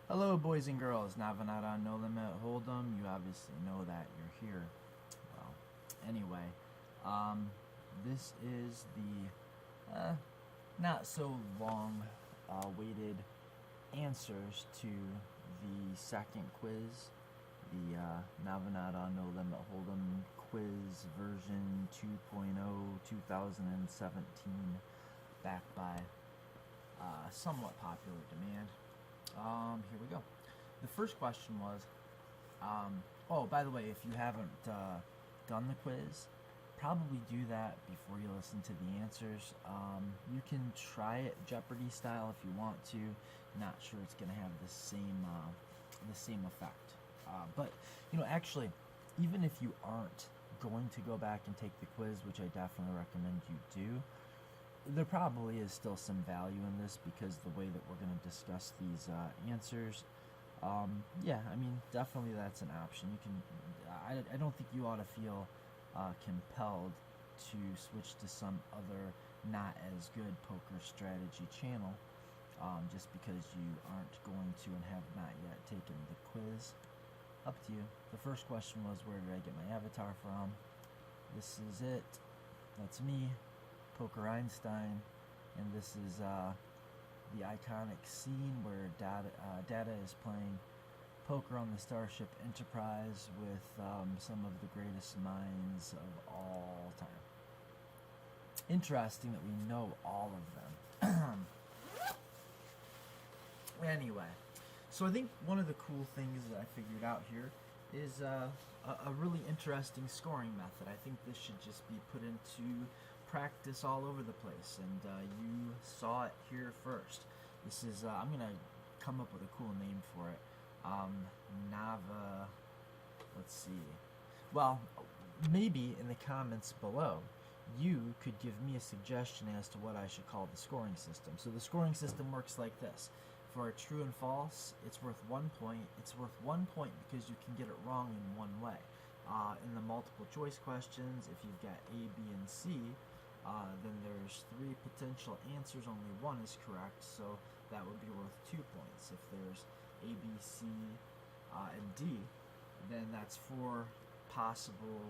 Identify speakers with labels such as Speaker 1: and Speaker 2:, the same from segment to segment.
Speaker 1: Hello, boys and girls. Navonod on No Limit Hold'em. You obviously know that you're here. Well, anyway, this is the not so long waited answers to the second quiz, the Navonod on No Limit Hold'em quiz version 2.0 2017, backed by somewhat popular demand. Here we go. The first question was, oh, by the way, if you haven't done the quiz, probably do that before you listen to the answers. You can try it Jeopardy style if you want to. Not sure it's going to have the same effect. But actually, even if you aren't going to go back and take the quiz, which I definitely recommend you do, there probably is still some value in this because the way that we're going to discuss these answers. Yeah, I mean, definitely that's an option. You can. I don't think you ought to feel compelled to switch to some other not as good poker strategy channel just because you aren't going to and have not yet taken the quiz. Up to you. The first question was, where did I get my avatar from? This is it. That's me. Poker Einstein, and this is the iconic scene where Data is playing poker on the Starship Enterprise with some of the greatest minds of all time. Interesting that we know all of them. Anyway, so I think one of the cool things that I figured out here is a really interesting scoring method. I think this should just be put into practice all over the place, and you saw it here first. This is, I'm going to come up with a cool name for it. Let's see. Well, maybe in the comments below, you could give me a suggestion as to what I should call the scoring system. So the scoring system works like this. For a true and false, it's worth 1 point. It's worth 1 point because you can get it wrong in one way. In the multiple choice questions, if you've got A, B, and C, then there's 3 potential answers, only 1 is correct, so that would be worth 2 points. If there's A, B, C, and D, then that's 4 possible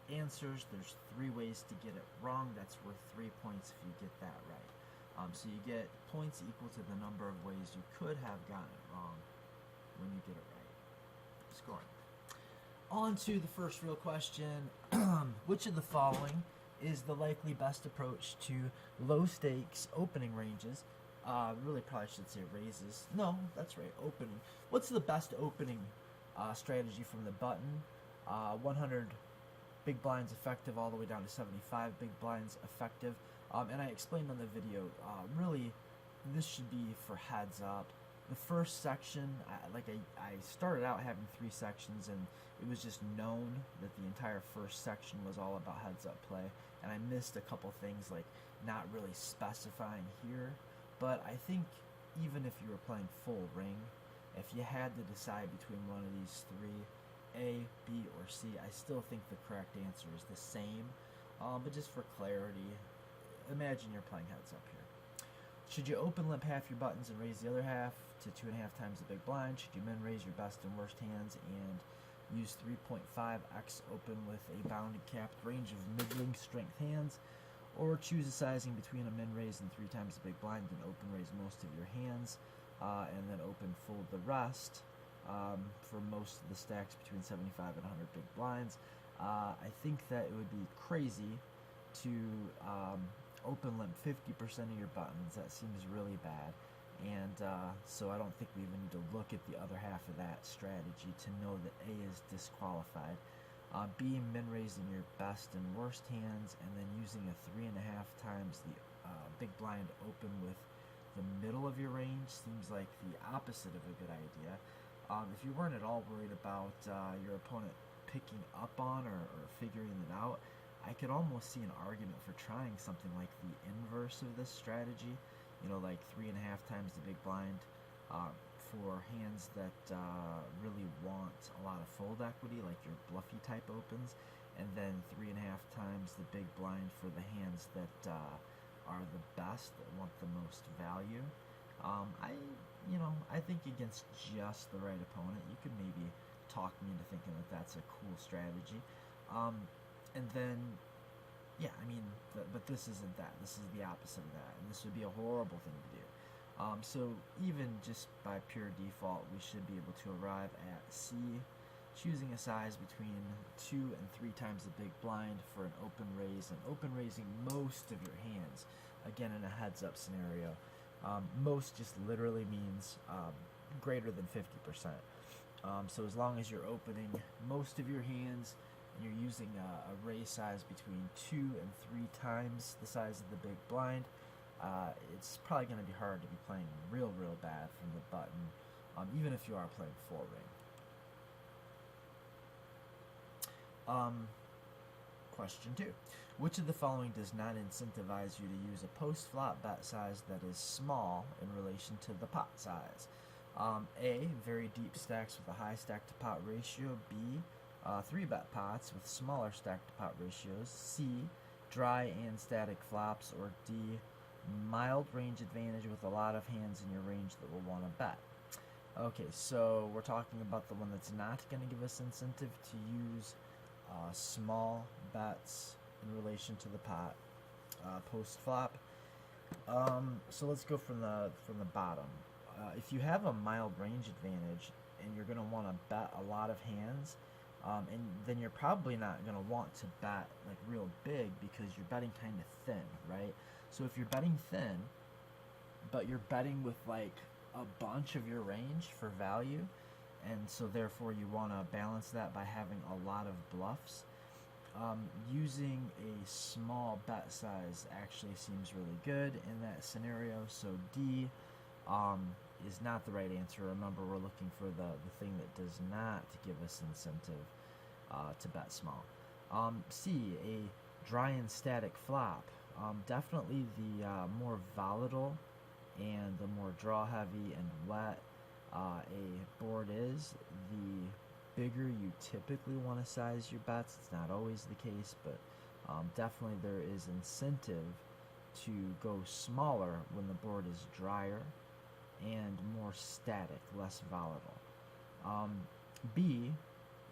Speaker 1: answers. There's 3 ways to get it wrong. That's worth 3 points if you get that right. So you get points equal to the number of ways you could have gotten it wrong when you get it right. Scoring. On to the first real question. Which of the following is the likely best approach to low stakes opening ranges? Really probably should say raises. No, that's right, opening. What's the best opening strategy from the button? 100 big blinds effective all the way down to 75 big blinds effective. And I explained on the video, really, this should be for heads up. The first section, I started out having 3 sections, and it was just known that the entire first section was all about heads up play, and I missed a couple things like not really specifying here. But I think even if you were playing full ring, if you had to decide between one of these 3, A, B, or C, I still think the correct answer is the same. But just for clarity, imagine you're playing heads up here. Should you open limp half your buttons and raise the other half to 2.5 times the big blind? Should you min raise your best and worst hands and use 3.5x open with a bounded capped range of middling strength hands? Or choose a sizing between a min raise and 3 times the big blind and open raise most of your hands and then open fold the rest for most of the stacks between 75 and 100 big blinds. I think that it would be crazy to open limp 50% of your buttons. That seems really bad, and so I don't think we even need to look at the other half of that strategy to know that A is disqualified. B, min raising your best and worst hands, and then using a 3.5 times the big blind open with the middle of your range seems like the opposite of a good idea. If you weren't at all worried about your opponent picking up on or figuring it out, I could almost see an argument for trying something like the inverse of this strategy, like 3.5 times the big blind for hands that really want a lot of fold equity, like your bluffy type opens, and then 3.5 times the big blind for the hands that are the best, that want the most value. I I think against just the right opponent, you could maybe talk me into thinking that that's a cool strategy. And then, yeah, I mean, but this isn't that. This is the opposite of that, and this would be a horrible thing to do. So even just by pure default, we should be able to arrive at C, choosing a size between 2 and 3 times the big blind for an open raise, and open raising most of your hands, again in a heads-up scenario. Most just literally means greater than 50%. So as long as you're opening most of your hands and you're using a raise size between 2 and 3 times the size of the big blind, it's probably going to be hard to be playing real bad from the button, even if you are playing full ring. Question 2. Which of the following does not incentivize you to use a post-flop bet size that is small in relation to the pot size? A, very deep stacks with a high stack-to-pot ratio. B, 3-bet pots with smaller stack-to-pot ratios. C, dry and static flops. Or D, mild range advantage with a lot of hands in your range that will want to bet. Okay, so we're talking about the one that's not going to give us incentive to use small bets in relation to the pot post flop. So let's go from the bottom. If you have a mild range advantage and you're going to want to bet a lot of hands, and then you're probably not going to want to bet like real big because you're betting kind of thin, right? So if you're betting thin, but you're betting with like a bunch of your range for value, and so therefore you want to balance that by having a lot of bluffs, using a small bet size actually seems really good in that scenario. So D is not the right answer. Remember, we're looking for the thing that does not give us incentive to bet small. C, a dry and static flop. Definitely the more volatile and the more draw heavy and wet a board is, the bigger you typically want to size your bets. It's not always the case, but definitely there is incentive to go smaller when the board is drier and more static, less volatile. B,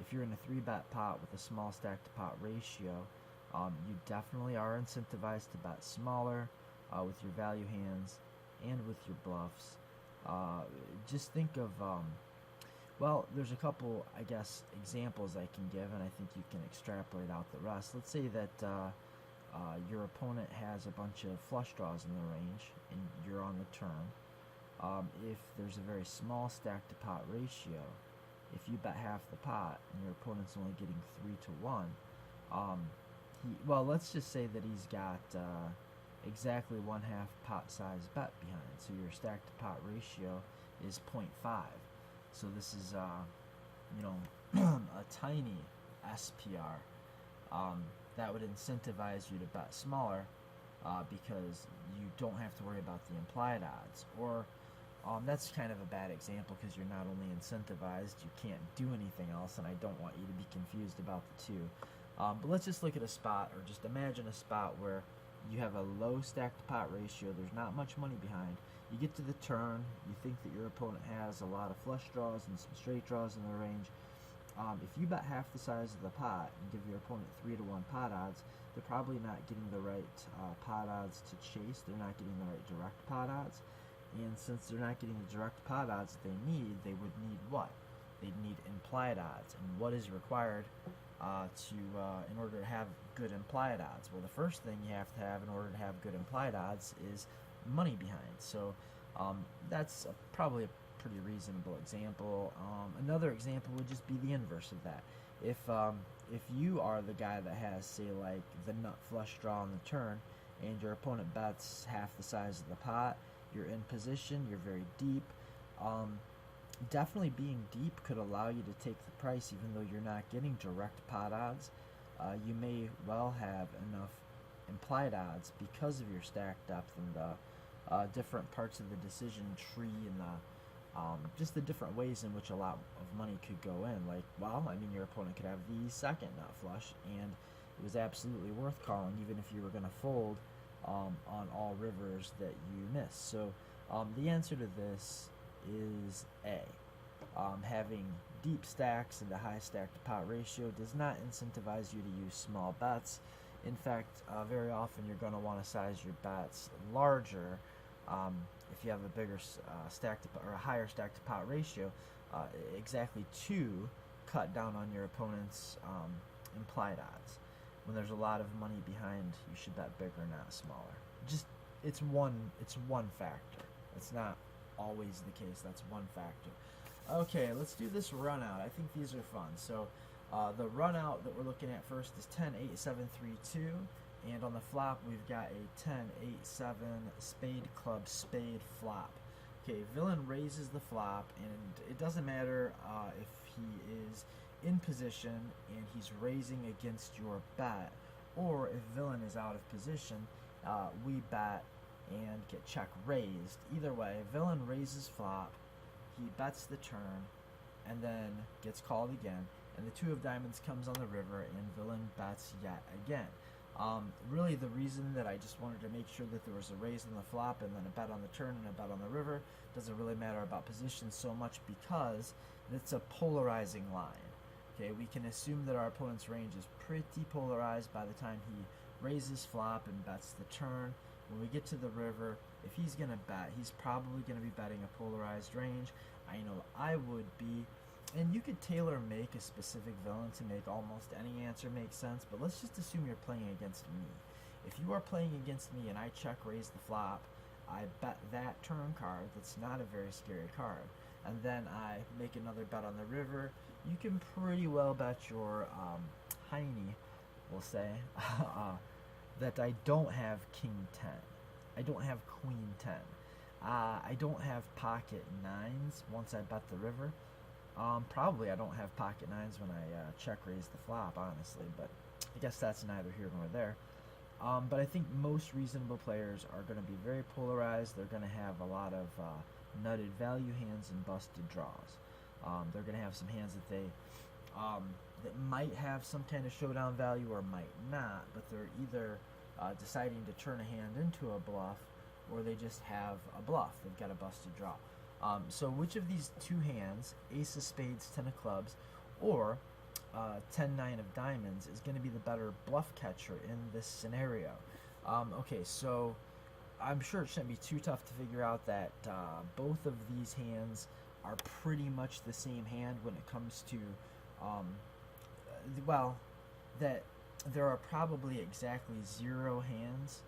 Speaker 1: if you're in a 3-bet pot with a small stack-to-pot ratio, you definitely are incentivized to bet smaller with your value hands and with your bluffs. Just think of, well, there's a couple, I guess, examples I can give, and I think you can extrapolate out the rest. Let's say that your opponent has a bunch of flush draws in the range, and you're on the turn. If there's a very small stack-to-pot ratio, if you bet half the pot and your opponent's only getting 3 to 1, well, let's just say that he's got exactly 1/2 pot size bet behind. So your stack-to-pot ratio is 0.5. So this is, a tiny SPR that would incentivize you to bet smaller because you don't have to worry about the implied odds. Or that's kind of a bad example because you're not only incentivized, you can't do anything else, and I don't want you to be confused about the two. But let's just look at a spot, or just imagine a spot where you have a low stack-to-pot ratio, there's not much money behind. You get to the turn, you think that your opponent has a lot of flush draws and some straight draws in the range. If you bet half the size of the pot and give your opponent 3 to 1 pot odds, they're probably not getting the right pot odds to chase. They're not getting the right direct pot odds. And since they're not getting the direct pot odds they would need what? They'd need implied odds. And what is required in order to have good implied odds? Well, the first thing you have to have in order to have good implied odds is money behind. So that's probably a pretty reasonable example. Another example would just be the inverse of that. If you are the guy that has, say, like the nut flush draw on the turn, and your opponent bets half the size of the pot, you're in position, you're very deep. Definitely being deep could allow you to take the price even though you're not getting direct pot odds. You may well have enough implied odds because of your stack depth and the different parts of the decision tree and just the different ways in which a lot of money could go in. Like, well, I mean, your opponent could have the second nut flush, and it was absolutely worth calling even if you were going to fold on all rivers that you miss. So the answer to this is A. Having deep stacks and a high stack to pot ratio does not incentivize you to use small bets. In fact, very often you're going to want to size your bets larger if you have a bigger stack to or a higher stack to pot ratio, exactly to cut down on your opponent's implied odds. When there's a lot of money behind, you should bet bigger, not smaller. Just it's one factor. It's not always the case. That's one factor. Okay, let's do this run out. I think these are fun. So the run out that we're looking at first is 10, 8, 7, 3, 2. And on the flop, we've got a 10, 8, 7, spade, club, spade, flop. Okay, villain raises the flop, and it doesn't matter if he is in position and he's raising against your bet, or if villain is out of position, we bet and get check raised. Either way, villain raises flop, he bets the turn, and then gets called again, and the two of diamonds comes on the river, and villain bets yet again. Really the reason that I just wanted to make sure that there was a raise on the flop and then a bet on the turn and a bet on the river doesn't really matter about position so much because it's a polarizing line. Okay, we can assume that our opponent's range is pretty polarized by the time he raises flop and bets the turn. When we get to the river, if he's going to bet, he's probably going to be betting a polarized range. I know I would be. And you could tailor make a specific villain to make almost any answer make sense, but let's just assume you're playing against me. If you are playing against me and I check raise the flop, I bet that turn card that's not a very scary card, and then I make another bet on the river, you can pretty well bet your Heine, we'll say, that I don't have king 10. I don't have queen 10. I don't have pocket 9s once I bet the river. Probably I don't have pocket 9s when I check raise the flop, honestly, but I guess that's neither here nor there. But I think most reasonable players are going to be very polarized. They're going to have a lot of nutted value hands and busted draws. They're going to have some hands that they that might have some kind of showdown value or might not, but they're either deciding to turn a hand into a bluff, or they just have a bluff. They've got a busted draw. So which of these two hands, ace of spades, 10 of clubs, or 10, 9 of diamonds, is going to be the better bluff catcher in this scenario? Okay, so I'm sure it shouldn't be too tough to figure out that both of these hands are pretty much the same hand when it comes to, well, that there are probably exactly 0 hands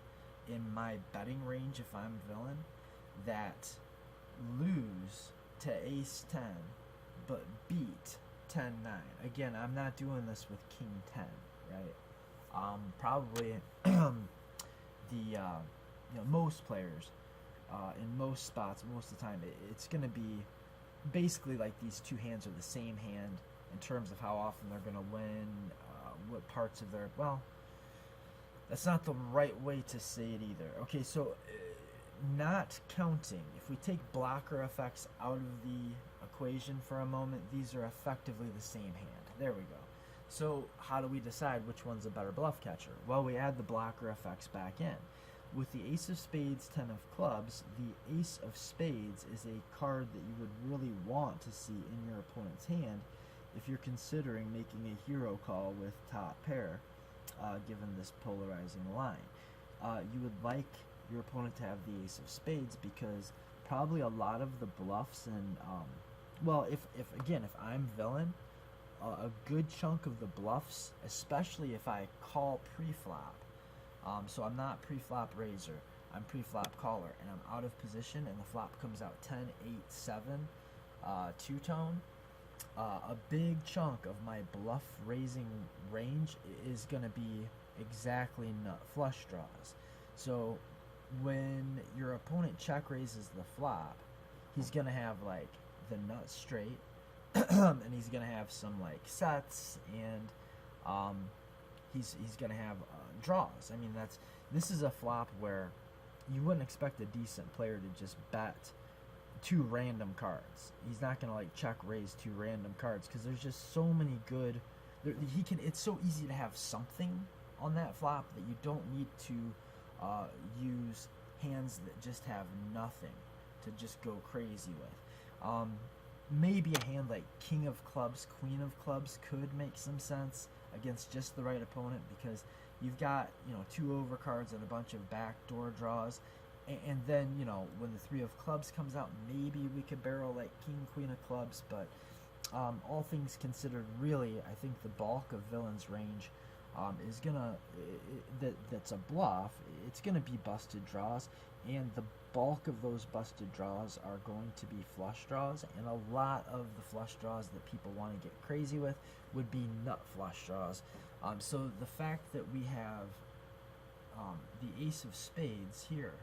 Speaker 1: in my betting range if I'm villain that lose to ace 10 but beat 10-9. Again, I'm not doing this with king 10, right? Probably the most players in most spots most of the time it's going to be basically like these two hands are the same hand in terms of how often they're going to win, what parts of their, well, that's not the right way to say it either. Okay, so not counting, if we take blocker effects out of the equation for a moment, these are effectively the same hand. There we go. So how do we decide which one's a better bluff catcher? Well, we add the blocker effects back in. With the ace of spades, 10 of clubs, the ace of spades is a card that you would really want to see in your opponent's hand if you're considering making a hero call with top pair, given this polarizing line. You would like your opponent to have the ace of spades because probably a lot of the bluffs and well, if I'm villain, a good chunk of the bluffs, especially if I call pre-flop, so I'm not pre-flop raiser, I'm pre-flop caller, and I'm out of position and the flop comes out 10, 8, 7 two-tone, a big chunk of my bluff raising range is going to be exactly nut flush draws. So when your opponent check raises the flop, he's going to have like the nut straight and he's going to have some like sets, and he's going to have draws. I mean, this is a flop where you wouldn't expect a decent player to just bet 2 random cards. He's not going to like check raise 2 random cards because there's just so many good, it's so easy to have something on that flop that you don't need to use hands that just have nothing to just go crazy with. Maybe a hand like king of clubs, queen of clubs could make some sense against just the right opponent, because you've got, you know, 2 overcards and a bunch of backdoor draws, and then, you know, when the 3 of clubs comes out, maybe we could barrel like king, queen of clubs. But all things considered, really, I think the bulk of villain's range is gonna that's a bluff. It's gonna be busted draws, and the bulk of those busted draws are going to be flush draws, and a lot of the flush draws that people want to get crazy with would be nut flush draws. So the fact that we have the ace of spades here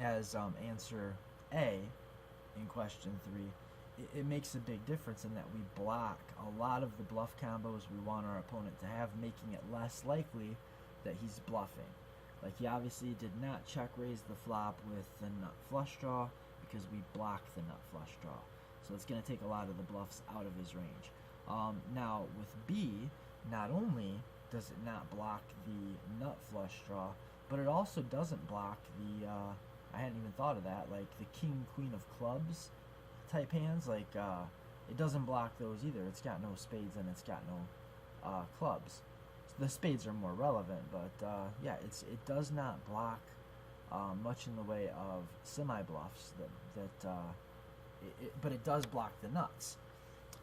Speaker 1: as answer A in question 3, it makes a big difference in that we block a lot of the bluff combos we want our opponent to have, making it less likely that he's bluffing. Like, he obviously did not check raise the flop with the nut flush draw because we blocked the nut flush draw. So it's going to take a lot of the bluffs out of his range. Now, with B, not only does it not block the nut flush draw, but it also doesn't block the, I hadn't even thought of that, like the king, queen of clubs type hands. Like, it doesn't block those either. It's got no spades and it's got no clubs. The spades are more relevant, but yeah, it does not block much in the way of semi-bluffs, but it does block the nuts.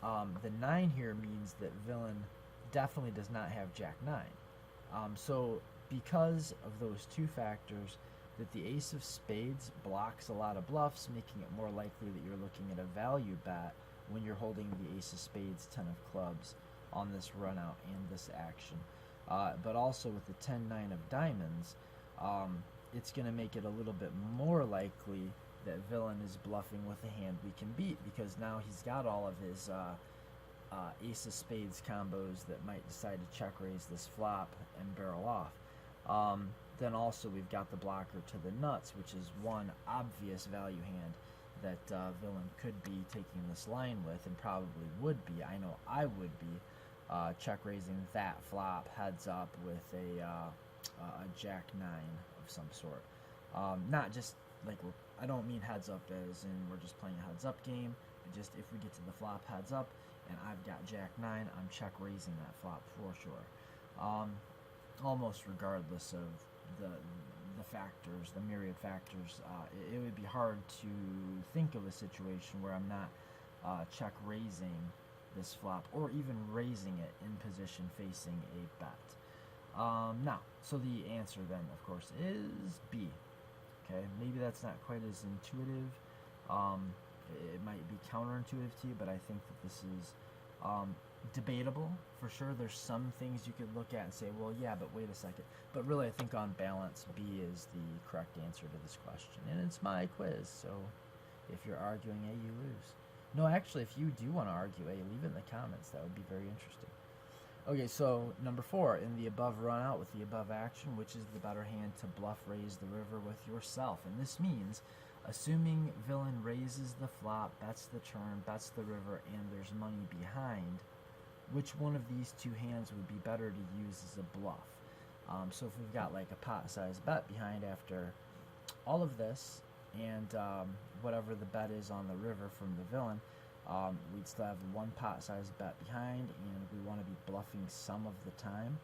Speaker 1: The 9 here means that villain definitely does not have jack 9. So because of those 2 factors, that the ace of spades blocks a lot of bluffs, making it more likely that you're looking at a value bet when you're holding the ace of spades, 10 of clubs on this run out and this action. But also with the 10-9 of diamonds, it's going to make it a little bit more likely that villain is bluffing with a hand we can beat, because now he's got all of his ace of spades combos that might decide to check raise this flop and barrel off. Then also we've got the blocker to the nuts, which is one obvious value hand that villain could be taking this line with, and probably would be. I know I would be. Check raising that flop heads up with a jack 9 of some sort. Not just like, I don't mean heads up as in we're just playing a heads up game, but just if we get to the flop heads up and I've got jack 9, I'm check raising that flop for sure. Almost regardless of the factors, the myriad factors, it would be hard to think of a situation where I'm not check raising this flop, or even raising it in position facing a bet. Now, so the answer then, of course, is B. Okay, maybe that's not quite as intuitive. It might be counterintuitive to you, but I think that this is debatable for sure. There's some things you could look at and say, well, yeah, but wait a second. But really, I think on balance, B is the correct answer to this question. And it's my quiz, so if you're arguing A, you lose. No, actually, if you do want to argue A, leave it in the comments. That would be very interesting. Okay, so number 4, in the above run out with the above action, which is the better hand to bluff raise the river with yourself? And this means, assuming villain raises the flop, bets the turn, bets the river, and there's money behind, which one of these 2 hands would be better to use as a bluff? So if we've got like a pot-sized bet behind after all of this, and whatever the bet is on the river from the villain, we'd still have 1 pot-sized bet behind, and we want to be bluffing some of the time.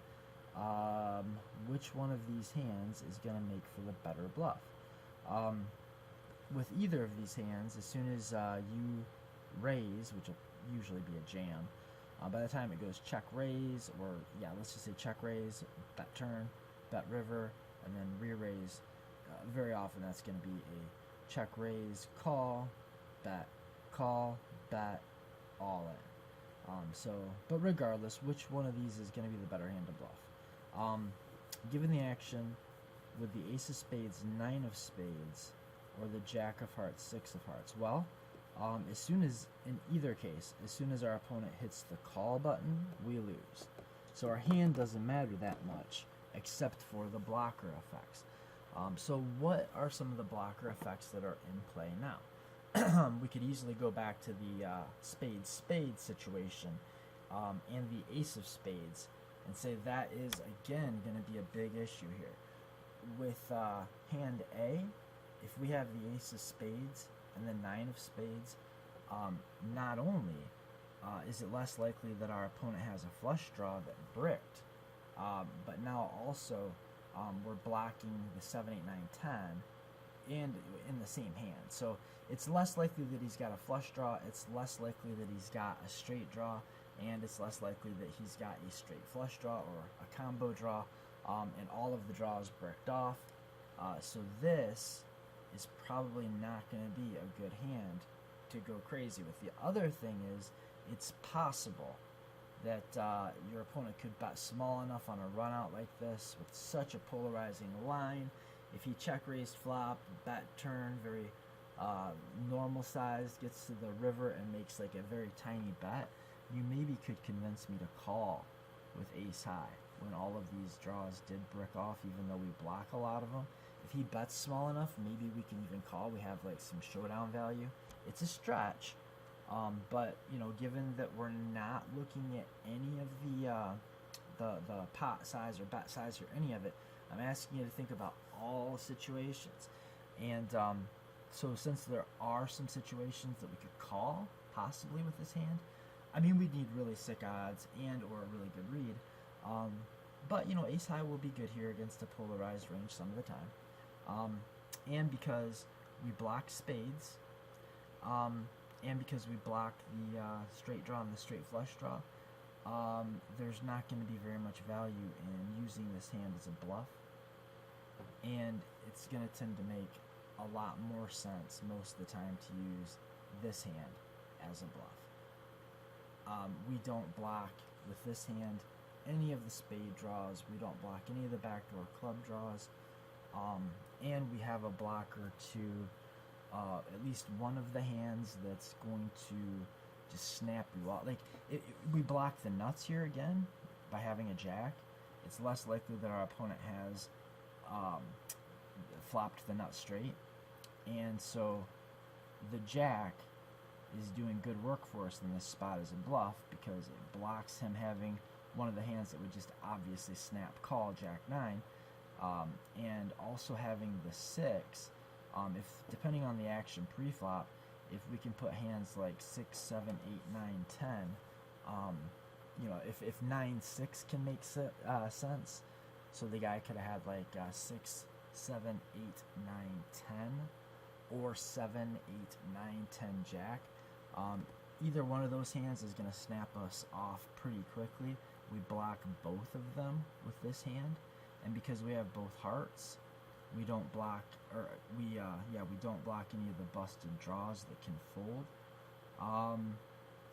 Speaker 1: Which one of these hands is going to make for the better bluff? With either of these hands, as soon as you raise, which will usually be a jam, by the time it goes check raise, or yeah, let's just say check raise, bet turn, bet river, and then re-raise, very often that's going to be a check raise, call, bet, all in. But regardless, which one of these is going to be the better hand to bluff? Given the action with the ace of spades, 9 of spades, or the jack of hearts, 6 of hearts, well, as soon as, in either case, as soon as our opponent hits the call button, we lose. So our hand doesn't matter that much, except for the blocker effects. So what are some of the blocker effects that are in play now? We could easily go back to the spades situation and the ace of spades and say that is, again, going to be a big issue here. With hand A, if we have the ace of spades and the nine of spades, not only is it less likely that our opponent has a flush draw that bricked, but now also we're blocking the 7, 8, 9, 10 and in the same hand. So it's less likely that he's got a flush draw, it's less likely that he's got a straight draw, and it's less likely that he's got a straight flush draw or a combo draw, and all of the draws bricked off. So this is probably not going to be a good hand to go crazy with. The other thing is, it's possible that your opponent could bet small enough on a run out like this with such a polarizing line. If he check raised flop, bet turn, very normal sized, gets to the river and makes like a very tiny bet, you maybe could convince me to call with ace high when all of these draws did brick off, even though we block a lot of them. If he bets small enough, maybe we can even call. We have like some showdown value. It's a stretch, but you know, given that we're not looking at any of the pot size or bet size or any of it, I'm asking you to think about all situations. And so since there are some situations that we could call possibly with this hand, I mean, we'd need really sick odds and or a really good read. But you know, ace high will be good here against a polarized range some of the time. And because we block spades, and because we block the straight draw and the straight flush draw, there's not going to be very much value in using this hand as a bluff, and it's going to tend to make a lot more sense most of the time to use this hand as a bluff. We don't block with this hand any of the spade draws, we don't block any of the backdoor club draws, and we have a blocker to at least one of the hands that's going to just snap you out. Like, we block the nuts here again by having a jack. It's less likely that our opponent has flopped the nut straight, and so the jack is doing good work for us in this spot as a bluff because it blocks him having one of the hands that would just obviously snap call, jack 9, and also having the 6. If depending on the action pre-flop, if we can put hands like 6, 7, 8, 9, 10, you know, if 9, 6 can make sense, so the guy could have had like 6, 7, 8, 9, 10, or 7, 8, 9, 10 jack. Either one of those hands is going to snap us off pretty quickly. We block both of them with this hand, and because we have both hearts, we don't block, or we don't block any of the busted draws that can fold.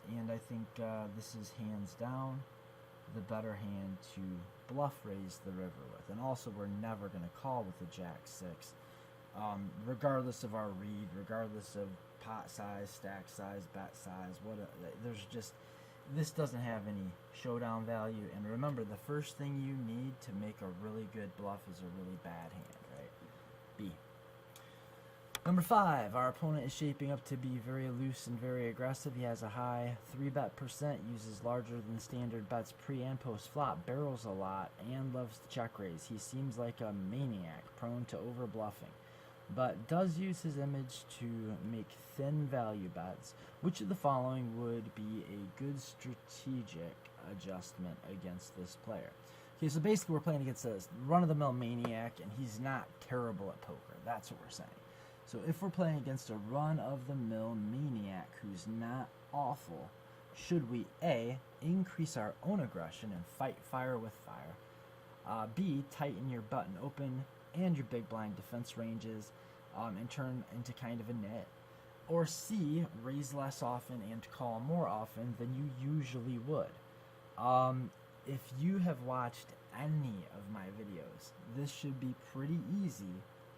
Speaker 1: And I think this is hands down the better hand to bluff raise the river with. And also, we're never going to call with a jack 6, regardless of our read, regardless of pot size, stack size, bet size. There's just, this doesn't have any showdown value. And remember, the first thing you need to make a really good bluff is a really bad hand, right? B. Number 5, our opponent is shaping up to be very loose and very aggressive. He has a high 3-bet percent, uses larger than standard bets pre and post flop, barrels a lot, and loves to check raise. He seems like a maniac, prone to over bluffing, but does use his image to make thin value bets. Which of the following would be a good strategic adjustment against this player? Okay, so basically we're playing against a run-of-the-mill maniac, and he's not terrible at poker. That's what we're saying. So if we're playing against a run-of-the-mill maniac who's not awful, should we A, increase our own aggression and fight fire with fire, B, tighten your button open and your big blind defense ranges and turn into kind of a net, or C, raise less often and call more often than you usually would? If you have watched any of my videos, this should be pretty easy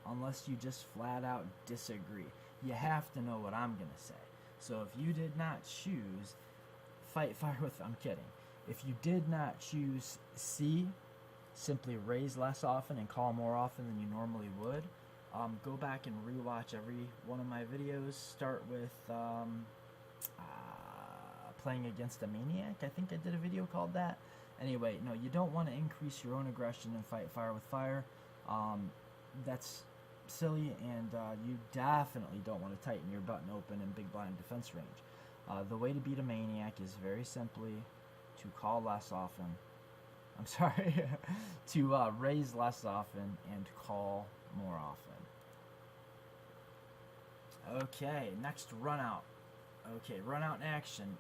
Speaker 1: unless you just flat out disagree. You have to know what I'm going to say. So if you did not choose fight fire with, I'm kidding. If you did not choose C, simply raise less often and call more often than you normally would, go back and rewatch every one of my videos. Start with playing against a maniac. I think I did a video called that. Anyway, no, you don't want to increase your own aggression and fight fire with fire. That's silly, and you definitely don't want to tighten your button open in big blind defense range. The way to beat a maniac is very simply to call less often. I'm sorry, to raise less often and call more often. Okay, next run out. Okay, run out in action.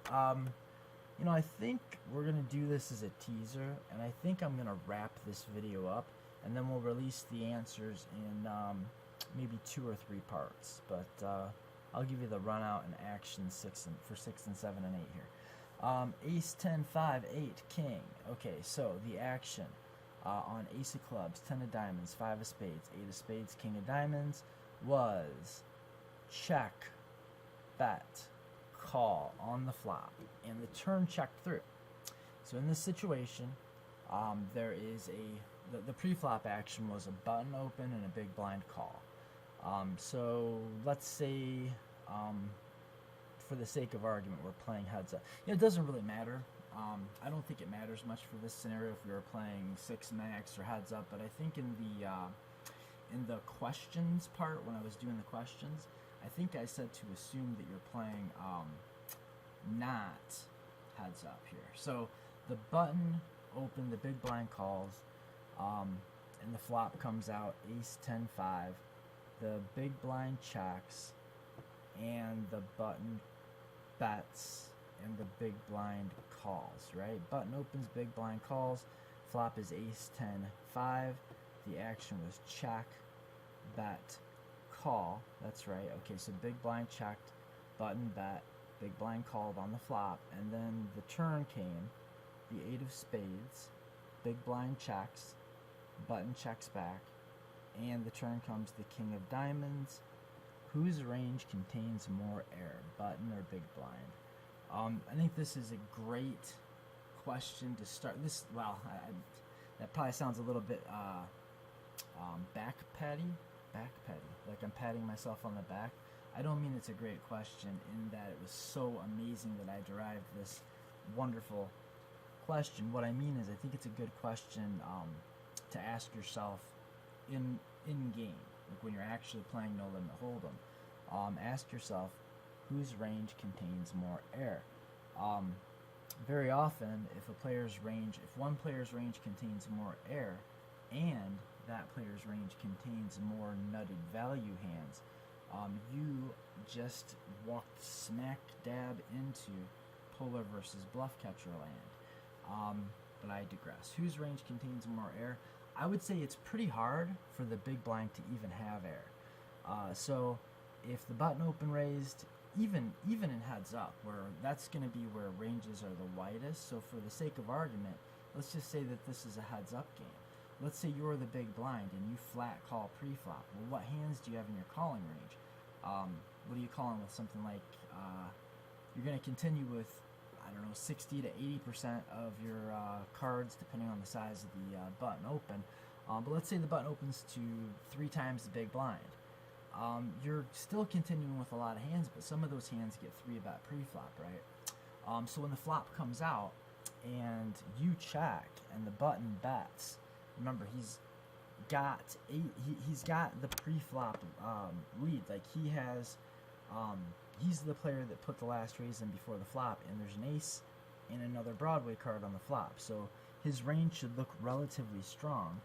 Speaker 1: You know, I think we're going to do this as a teaser, and I think I'm going to wrap this video up, and then we'll release the answers in maybe 2 or 3 parts. But I'll give you the run out in action for 6 and 7 and 8 here. Ace 10 5 8 king. Okay, so the action on ace of clubs, 10 of diamonds, 5 of spades, 8 of spades, king of diamonds was check, bet, call on the flop, and the turn checked through. So in this situation, there is the pre-flop action was a button open and a big blind call. So let's say, for the sake of argument, we're playing heads up. You know, it doesn't really matter. I don't think it matters much for this scenario if we were playing 6 max or heads up, but I think in the questions part, when I was doing the questions, I think I said to assume that you're playing not heads up here. So the button open, the big blind calls, and the flop comes out ace 10 5. The big blind checks, and the button bets, and the big blind calls, right? Button opens, big blind calls, flop is ace 10 5. The action was check, bet, call. That's right. Okay, so big blind checked, button bet, big blind called on the flop, and then the turn came, the 8 of spades, big blind checks, button checks back, and the turn comes the king of diamonds. Whose range contains more air, button or big blind? I think this is a great question to start. This, well, that probably sounds a little bit back patty, like I'm patting myself on the back. I don't mean it's a great question in that it was so amazing that I derived this wonderful question. What I mean is I think it's a good question to ask yourself in game, like when you're actually playing No Limit Hold'em. Ask yourself, whose range contains more air? Very often, if one player's range contains more air, and that player's range contains more nutted value hands, you just walked smack dab into polar versus bluff catcher land. But I digress. Whose range contains more air? I would say it's pretty hard for the big blind to even have air. So if the button open raised, even in heads up, where that's going to be where ranges are the widest. So for the sake of argument, let's just say that this is a heads up game. Let's say you're the big blind and you flat call pre-flop. Well, what hands do you have in your calling range? What are you calling with? Something like you're going to continue with, I don't know, 60 to 80% of your cards, depending on the size of the button open. But let's say the button opens to 3 times the big blind. You're still continuing with a lot of hands, but some of those hands get 3-bet pre-flop, right? So when the flop comes out and you check and the button bets, remember he's got the pre-flop lead. Like he's the player that put the last raise in before the flop, and there's an ace and another Broadway card on the flop. So his range should look relatively strong,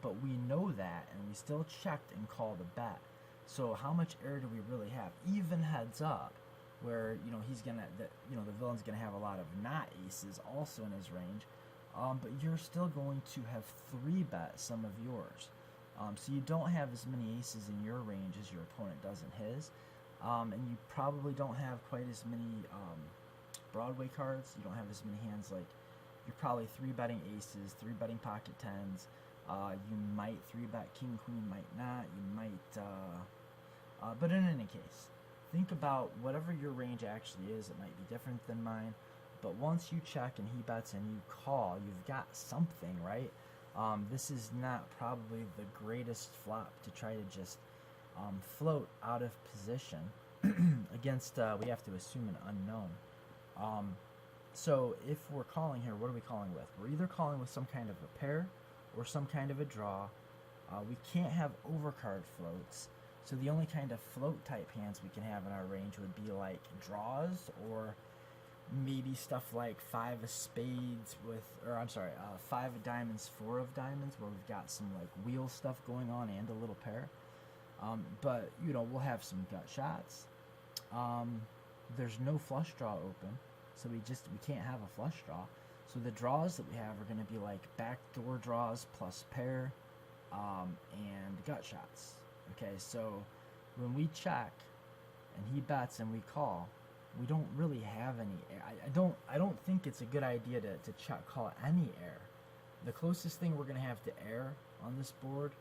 Speaker 1: but we know that, and we still checked and called a bet. So how much air do we really have? Even heads up, where the villain's gonna have a lot of not aces also in his range, but you're still going to have 3-bet some of yours. So you don't have as many aces in your range as your opponent does in his. And you probably don't have quite as many Broadway cards. You don't have as many hands. Like, you're probably 3-betting aces, 3-betting pocket tens. You might 3-bet king, queen, might not. You might, but in any case, think about whatever your range actually is. It might be different than mine, but once you check and he bets and you call, you've got something, right? This is not probably the greatest flop to try to just float out of position against, we have to assume, an unknown. So if we're calling here, what are we calling with? We're either calling with some kind of a pair or some kind of a draw We can't have overcard floats, so the only kind of float type hands we can have in our range would be like draws, or maybe stuff like 5 of spades with, or I'm sorry, 5 of diamonds, 4 of diamonds, where we've got some like wheel stuff going on and a little pair. But you know, we'll have some gut shots. There's no flush draw open, so we can't have a flush draw. So the draws that we have are going to be like backdoor draws plus pair, and gut shots. Okay, so when we check and he bets and we call, we don't really have any air. I don't think it's a good idea to check call any air. The closest thing we're going to have to air on this board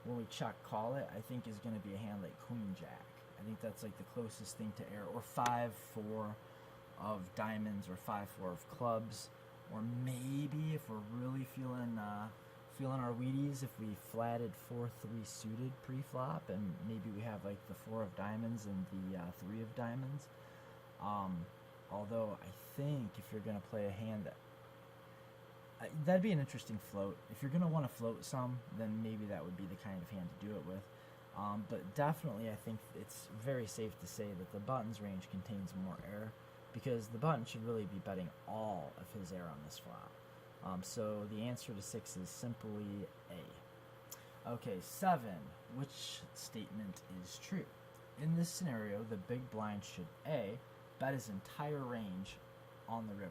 Speaker 1: when we check call it, I think, is going to be a hand like Queen Jack. I think that's like the closest thing to air, or 5-4 of diamonds, or 5-4 of clubs, or maybe if we're really feeling our Wheaties, if we flatted 4-3 suited pre-flop, and maybe we have like the 4 of diamonds and the 3 of diamonds. Although I think if you're going to play a hand that'd be an interesting float. If you're going to want to float some, then maybe that would be the kind of hand to do it with. But definitely I think it's very safe to say that the button's range contains more air, because the button should really be betting all of his air on this flop. So the answer to 6 is simply A. Okay, 7. Which statement is true? In this scenario, the big blind should A, bet his entire range on the river.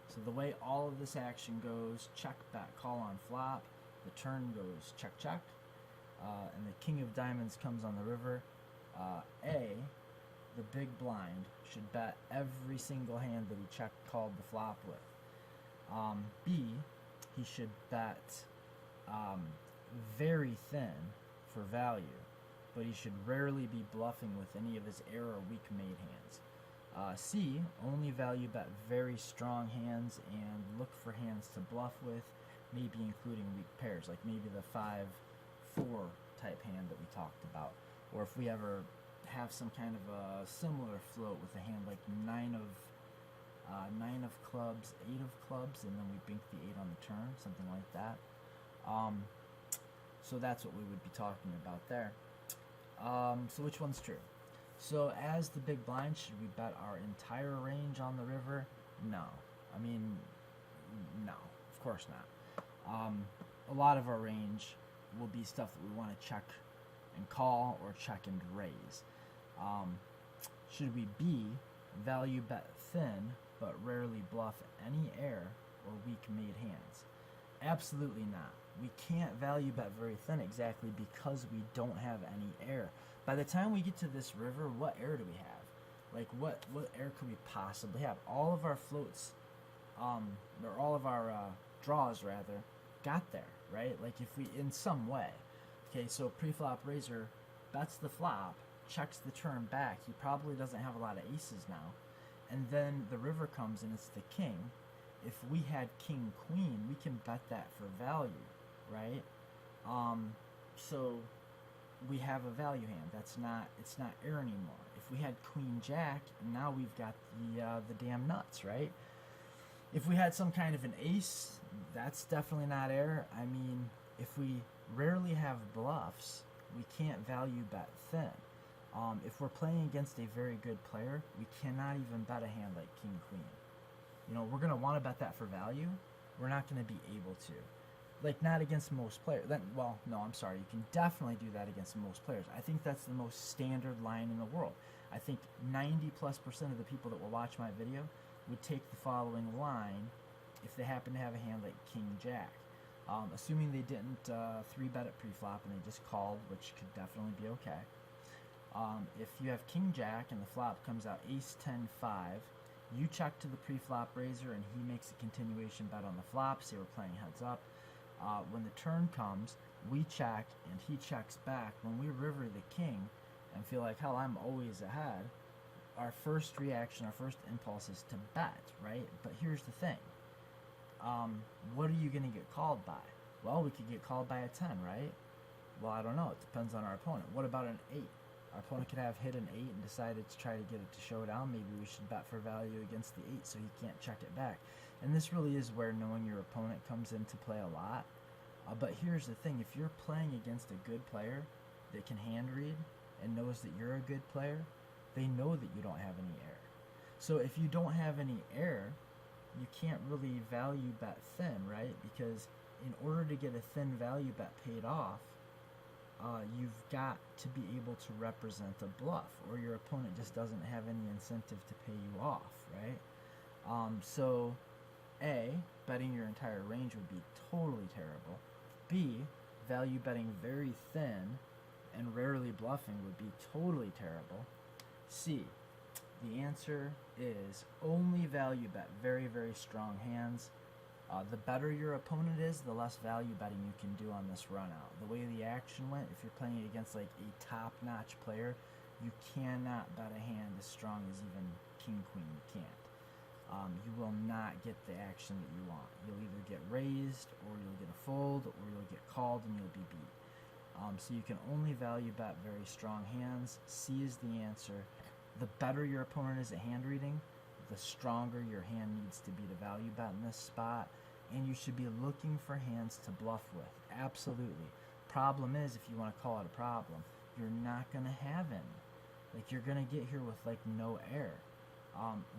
Speaker 1: So the way all of this action goes, check, bet, call on flop, the turn goes check, check, and the king of diamonds comes on the river. A, the big blind, should bet every single hand that he check called the flop with. B, he should bet very thin for value, but he should rarely be bluffing with any of his air or weak made hands. C, only value bet very strong hands and look for hands to bluff with, maybe including weak pairs, like maybe the 5-4 type hand that we talked about. Or if we ever have some kind of a similar float with a hand like 9 of clubs, 8 of clubs, and then we bink the 8 on the turn, something like that. So that's what we would be talking about there. So which one's true? So as the big blind, should we bet our entire range on the river? No. I mean, no, of course not. A lot of our range will be stuff that we want to check and call, or check and raise. Should we B, value bet thin, but rarely bluff any air or weak made hands? Absolutely not. We can't value bet very thin exactly because we don't have any air. By the time we get to this river, what air do we have? Like, what air could we possibly have? All of our floats, or all of our draws, rather, got there, right? Like, if we, in some way. Okay, so pre-flop raiser bets the flop, checks the turn back. He probably doesn't have a lot of aces now. And then the river comes and it's the king. If we had king, queen, we can bet that for value, right? So we have a value hand. It's not air anymore. If we had queen jack, now we've got the damn nuts, right? If we had some kind of an ace, that's definitely not air. I mean, if we rarely have bluffs, we can't value bet thin. If we're playing against a very good player, we cannot even bet a hand like king queen. You know, we're going to want to bet that for value. We're not going to be able to. Like, not against most players. Well, no, I'm sorry. You can definitely do that against most players. I think that's the most standard line in the world. I think 90+% of the people that will watch my video would take the following line if they happen to have a hand like king jack. Assuming they didn't 3-bet it pre-flop and they just called, which could definitely be okay. If you have king jack and the flop comes out ace 10 5, you check to the pre-flop raiser and he makes a continuation bet on the flop. Say we're playing heads up. When the turn comes, we check and he checks back. When we river the king and feel like, hell, I'm always ahead, our first reaction, our first impulse is to bet, right? But here's the thing. What are you going to get called by? Well, we could get called by a 10, right? Well, I don't know. It depends on our opponent. What about an 8? Our opponent could have hit an 8 and decided to try to get it to showdown. Maybe we should bet for value against the 8 so he can't check it back. And this really is where knowing your opponent comes into play a lot. But here's the thing, if you're playing against a good player that can hand read and knows that you're a good player, they know that you don't have any air. So if you don't have any air, you can't really value bet thin, right? Because in order to get a thin value bet paid off, you've got to be able to represent a bluff, or your opponent just doesn't have any incentive to pay you off, right? So A, betting your entire range would be totally terrible. B, value betting very thin and rarely bluffing would be totally terrible. C, the answer is only value bet very, very strong hands. The better your opponent is, the less value betting you can do on this run out. The way the action went, if you're playing against like a top-notch player, you cannot bet a hand as strong as even king-queen. You can't. You will not get the action that you want. You'll either get raised, or you'll get a fold, or you'll get called and you'll be beat. So you can only value bet very strong hands. C is the answer. The better your opponent is at hand reading, the stronger your hand needs to be to value bet in this spot. And you should be looking for hands to bluff with. Absolutely. Problem is, if you want to call it a problem, you're not going to have any. Like, you're going to get here with like no air.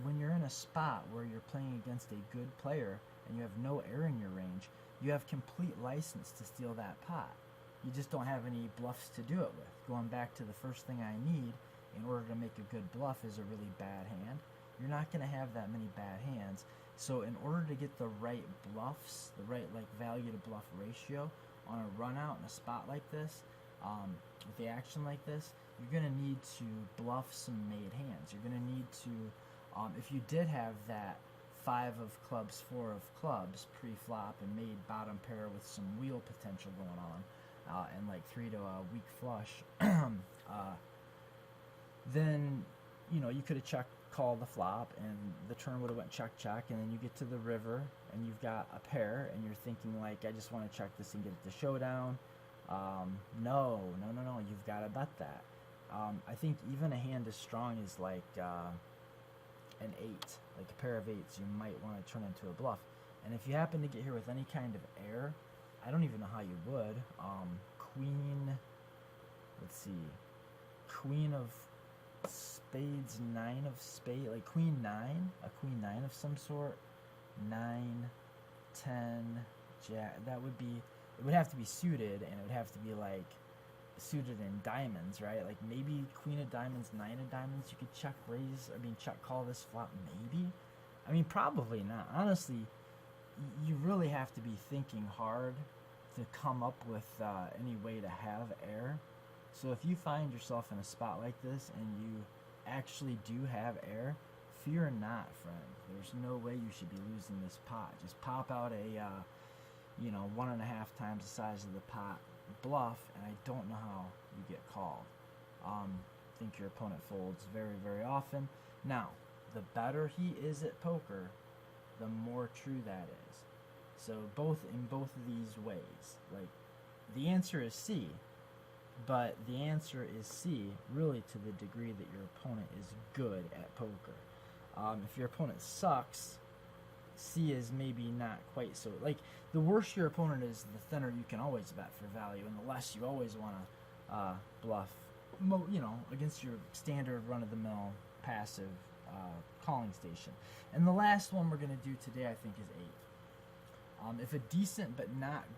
Speaker 1: When you're in a spot where you're playing against a good player and you have no air in your range, you have complete license to steal that pot. You just don't have any bluffs to do it with. Going back to the first thing I need in order to make a good bluff is a really bad hand. You're not going to have that many bad hands. So in order to get the right bluffs, the right like value to bluff ratio on a run out in a spot like this, with the action like this, you're going to need to bluff some made hands. You're going to need to, if you did have that 5 of clubs, 4 of clubs pre-flop and made bottom pair with some wheel potential going on, and like 3 to a weak flush, then, you know, you could have called the flop and the turn would have went check, and then you get to the river and you've got a pair and you're thinking like, I just want to check this and get it to showdown. No, you've got to bet that. I think even a hand as strong as like an 8, like a pair of 8s, you might want to turn into a bluff. And if you happen to get here with any kind of air, I don't even know how you would. Queen, let's see, Queen of spades, 9 of spades, like Queen 9, a Queen 9 of some sort, 9, 10, Jack, that would be, it would have to be suited, and it would have to be like suited in diamonds, right? Like maybe Queen of diamonds, 9 of diamonds, you could check raise, check call this flop, maybe? I mean, probably not. Honestly, you really have to be thinking hard to come up with any way to have air. So if you find yourself in a spot like this and you actually do have air, fear not, friend. There's no way you should be losing this pot. Just pop out a 1.5 times the size of the pot bluff, and I don't know how you get called. I think your opponent folds very, very often. Now, the better he is at poker, the more true that is. So in both of these ways, like, the answer is C, but the answer is C really to the degree that your opponent is good at poker. If your opponent sucks, C is maybe not quite so. Like, the worse your opponent is, the thinner you can always bet for value, and the less you always want to bluff, against your standard run-of-the-mill passive calling station. And the last one we're going to do today, I think, is 8. If a decent but not